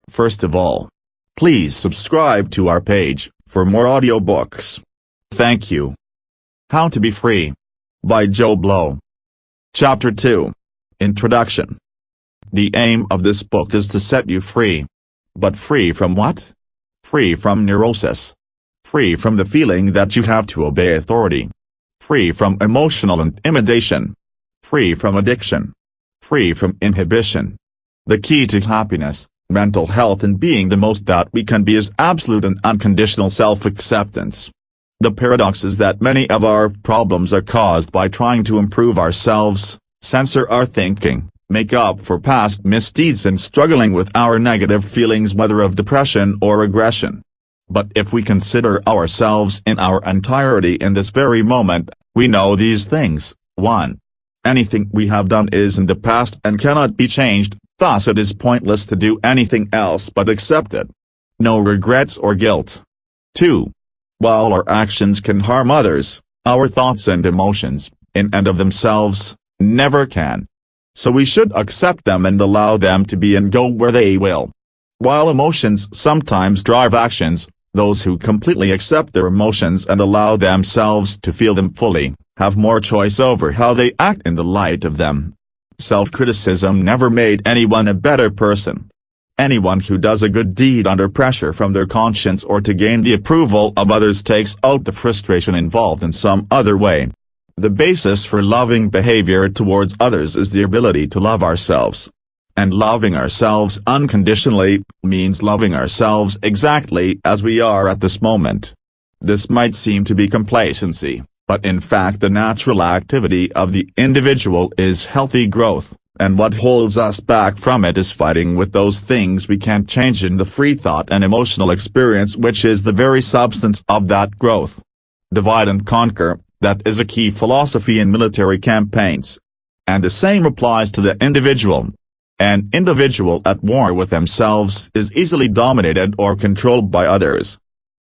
First of all, please subscribe to our page for more audiobooks. Thank you. How to Be Free by Joe Blow. Chapter 2. Introduction. The aim of this book is to set you free. But free from what? Free from neurosis. Free from the feeling that you have to obey authority. Free from emotional intimidation. Free from addiction. Free from inhibition. The key to happiness, mental health and being the most that we can be is absolute and unconditional self-acceptance. The paradox is that many of our problems are caused by trying to improve ourselves, censor our thinking, make up for past misdeeds and struggling with our negative feelings whether of depression or aggression. But if we consider ourselves in our entirety in this very moment, we know these things. 1. Anything we have done is in the past and cannot be changed, thus it is pointless to do anything else but accept it. No regrets or guilt. 2. While our actions can harm others, our thoughts and emotions, in and of themselves, never can. So we should accept them and allow them to be and go where they will. While emotions sometimes drive actions, those who completely accept their emotions and allow themselves to feel them fully, have more choice over how they act in the light of them. Self-criticism never made anyone a better person. Anyone who does a good deed under pressure from their conscience or to gain the approval of others takes out the frustration involved in some other way. The basis for loving behavior towards others is the ability to love ourselves. And loving ourselves unconditionally means loving ourselves exactly as we are at this moment. This might seem to be complacency, but in fact the natural activity of the individual is healthy growth, and what holds us back from it is fighting with those things we can't change in the free thought and emotional experience which is the very substance of that growth. Divide and conquer, that is a key philosophy in military campaigns. And the same applies to the individual. An individual at war with themselves is easily dominated or controlled by others.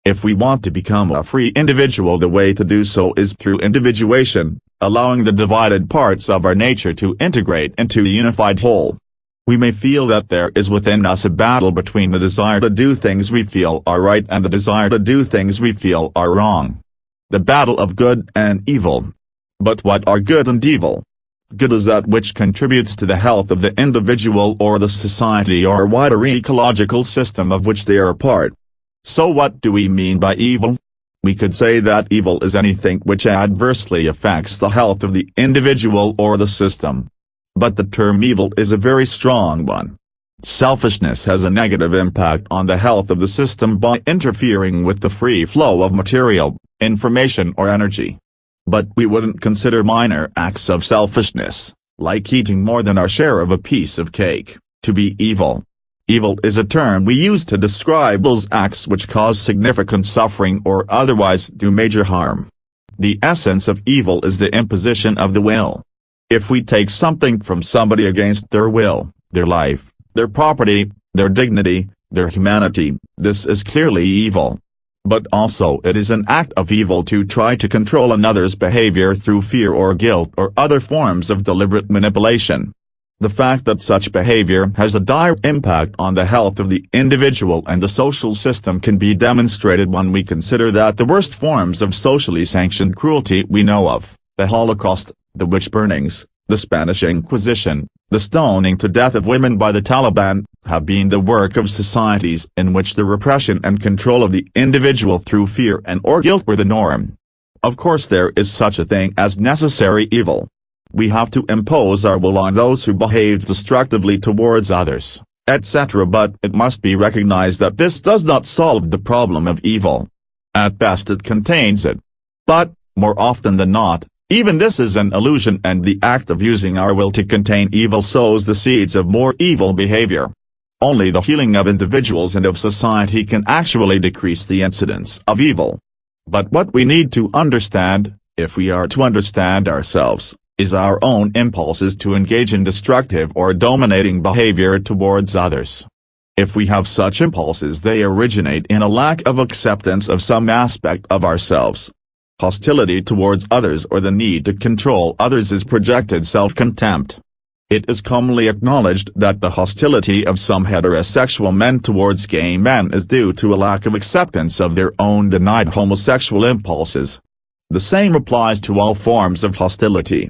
If we want to become a free individual, the way to do so is through individuation, allowing the divided parts of our nature to integrate into a unified whole. We may feel that there is within us a battle between the desire to do things we feel are right and the desire to do things we feel are wrong. The battle of good and evil. But what are good and evil? Good is that which contributes to the health of the individual or the society or wider ecological system of which they are a part. So what do we mean by evil? We could say that evil is anything which adversely affects the health of the individual or the system. But the term evil is a very strong one. Selfishness has a negative impact on the health of the system by interfering with the free flow of material, information or energy. But we wouldn't consider minor acts of selfishness, like eating more than our share of a piece of cake, to be evil. Evil is a term we use to describe those acts which cause significant suffering or otherwise do major harm. The essence of evil is the imposition of the will. If we take something from somebody against their will, their life, their property, their dignity, their humanity, this is clearly evil. But also it is an act of evil to try to control another's behavior through fear or guilt or other forms of deliberate manipulation. The fact that such behavior has a dire impact on the health of the individual and the social system can be demonstrated when we consider that the worst forms of socially sanctioned cruelty we know of, the Holocaust, the witch burnings, the Spanish Inquisition, the stoning to death of women by the Taliban, have been the work of societies in which the repression and control of the individual through fear and or guilt were the norm. Of course there is such a thing as necessary evil. We have to impose our will on those who behave destructively towards others, etc. But it must be recognized that this does not solve the problem of evil. At best it contains it. But, more often than not, even this is an illusion and the act of using our will to contain evil sows the seeds of more evil behavior. Only the healing of individuals and of society can actually decrease the incidence of evil. But what we need to understand, if we are to understand ourselves, is our own impulses to engage in destructive or dominating behavior towards others. If we have such impulses, they originate in a lack of acceptance of some aspect of ourselves. Hostility towards others or the need to control others is projected self-contempt. It is commonly acknowledged that the hostility of some heterosexual men towards gay men is due to a lack of acceptance of their own denied homosexual impulses. The same applies to all forms of hostility.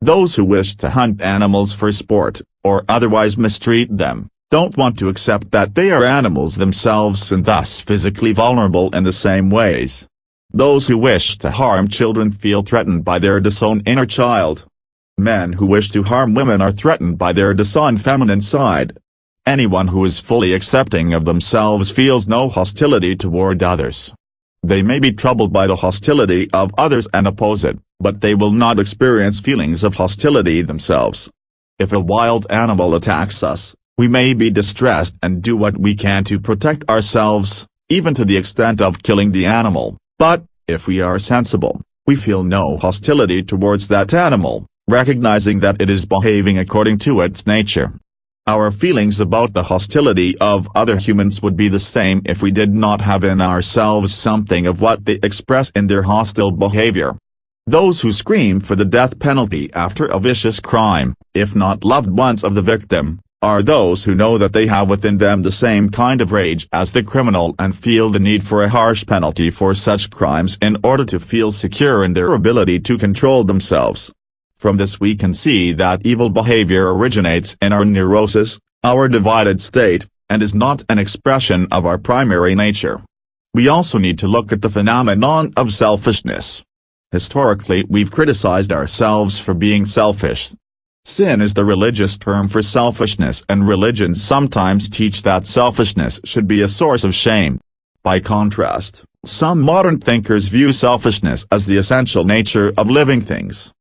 Those who wish to hunt animals for sport, or otherwise mistreat them, don't want to accept that they are animals themselves and thus physically vulnerable in the same ways. Those who wish to harm children feel threatened by their disowned inner child. Men who wish to harm women are threatened by their disowned feminine side. Anyone who is fully accepting of themselves feels no hostility toward others. They may be troubled by the hostility of others and oppose it, but they will not experience feelings of hostility themselves. If a wild animal attacks us, we may be distressed and do what we can to protect ourselves, even to the extent of killing the animal, but, if we are sensible, we feel no hostility towards that animal, recognizing that it is behaving according to its nature. Our feelings about the hostility of other humans would be the same if we did not have in ourselves something of what they express in their hostile behavior. Those who scream for the death penalty after a vicious crime, if not loved ones of the victim, are those who know that they have within them the same kind of rage as the criminal and feel the need for a harsh penalty for such crimes in order to feel secure in their ability to control themselves. From this we can see that evil behavior originates in our neurosis, our divided state, and is not an expression of our primary nature. We also need to look at the phenomenon of selfishness. Historically we've criticized ourselves for being selfish. Sin is the religious term for selfishness, and religions sometimes teach that selfishness should be a source of shame. By contrast, some modern thinkers view selfishness as the essential nature of living things.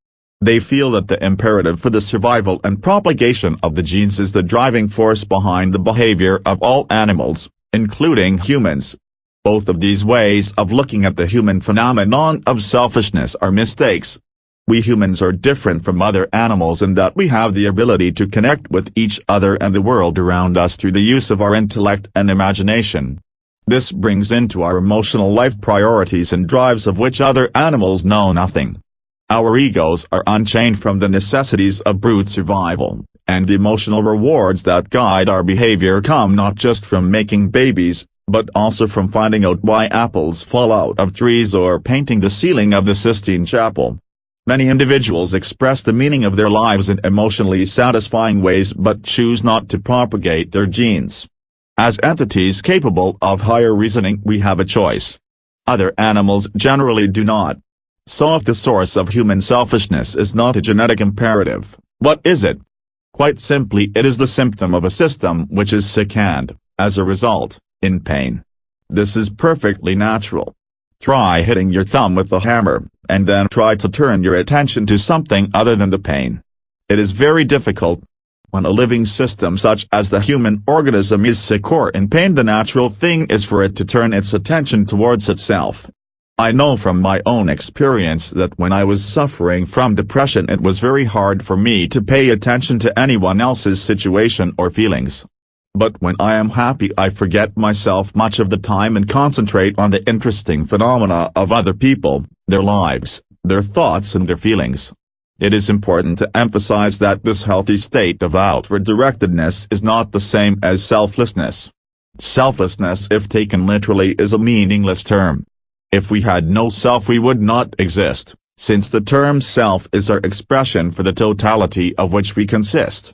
They feel that the imperative for the survival and propagation of the genes is the driving force behind the behavior of all animals, including humans. Both of these ways of looking at the human phenomenon of selfishness are mistakes. We humans are different from other animals in that we have the ability to connect with each other and the world around us through the use of our intellect and imagination. This brings into our emotional life priorities and drives of which other animals know nothing. Our egos are unchained from the necessities of brute survival, and the emotional rewards that guide our behavior come not just from making babies, but also from finding out why apples fall out of trees or painting the ceiling of the Sistine Chapel. Many individuals express the meaning of their lives in emotionally satisfying ways but choose not to propagate their genes. As entities capable of higher reasoning we have a choice. Other animals generally do not. So if the source of human selfishness is not a genetic imperative, what is it? Quite simply it is the symptom of a system which is sick and, as a result, in pain. This is perfectly natural. Try hitting your thumb with a hammer, and then try to turn your attention to something other than the pain. It is very difficult. When a living system such as the human organism is sick or in pain, the natural thing is for it to turn its attention towards itself. I know from my own experience that when I was suffering from depression it was very hard for me to pay attention to anyone else's situation or feelings. But when I am happy I forget myself much of the time and concentrate on the interesting phenomena of other people, their lives, their thoughts and their feelings. It is important to emphasize that this healthy state of outward directedness is not the same as selflessness. Selflessness, if taken literally, is a meaningless term. If we had no self we would not exist, since the term self is our expression for the totality of which we consist.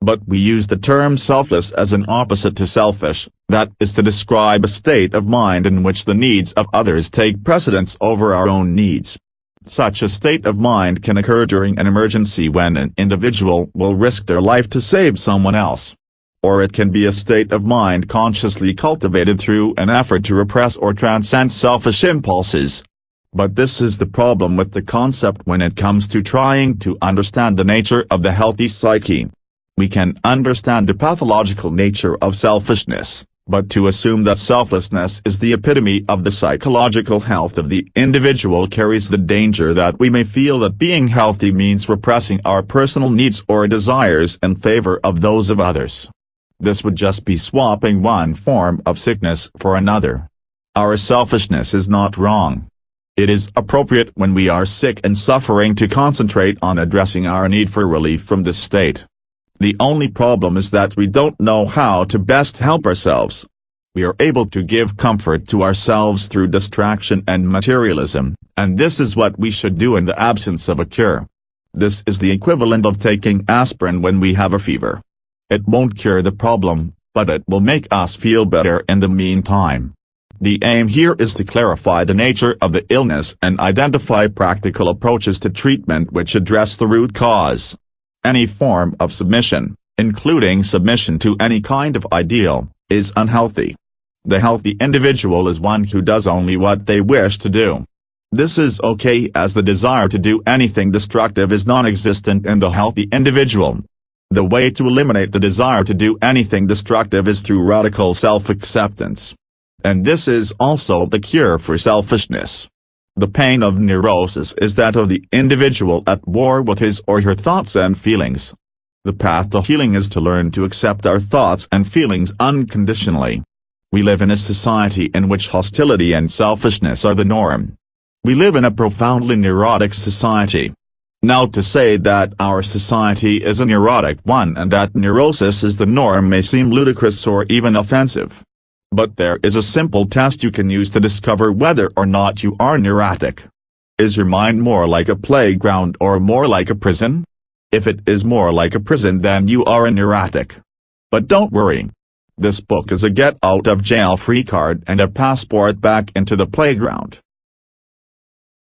But we use the term selfless as an opposite to selfish, that is to describe a state of mind in which the needs of others take precedence over our own needs. Such a state of mind can occur during an emergency when an individual will risk their life to save someone else. Or it can be a state of mind consciously cultivated through an effort to repress or transcend selfish impulses. But this is the problem with the concept when it comes to trying to understand the nature of the healthy psyche. We can understand the pathological nature of selfishness, but to assume that selflessness is the epitome of the psychological health of the individual carries the danger that we may feel that being healthy means repressing our personal needs or desires in favor of those of others. This would just be swapping one form of sickness for another. Our selfishness is not wrong. It is appropriate when we are sick and suffering to concentrate on addressing our need for relief from this state. The only problem is that we don't know how to best help ourselves. We are able to give comfort to ourselves through distraction and materialism, and this is what we should do in the absence of a cure. This is the equivalent of taking aspirin when we have a fever. It won't cure the problem, but it will make us feel better in the meantime. The aim here is to clarify the nature of the illness and identify practical approaches to treatment which address the root cause. Any form of submission, including submission to any kind of ideal, is unhealthy. The healthy individual is one who does only what they wish to do. This is okay, as the desire to do anything destructive is non-existent in the healthy individual. The way to eliminate the desire to do anything destructive is through radical self-acceptance. And this is also the cure for selfishness. The pain of neurosis is that of the individual at war with his or her thoughts and feelings. The path to healing is to learn to accept our thoughts and feelings unconditionally. We live in a society in which hostility and selfishness are the norm. We live in a profoundly neurotic society. Now, to say that our society is a neurotic one and that neurosis is the norm may seem ludicrous or even offensive. But there is a simple test you can use to discover whether or not you are neurotic. Is your mind more like a playground or more like a prison? If it is more like a prison, then you are a neurotic. But don't worry. This book is a get-out-of-jail-free card and a passport back into the playground.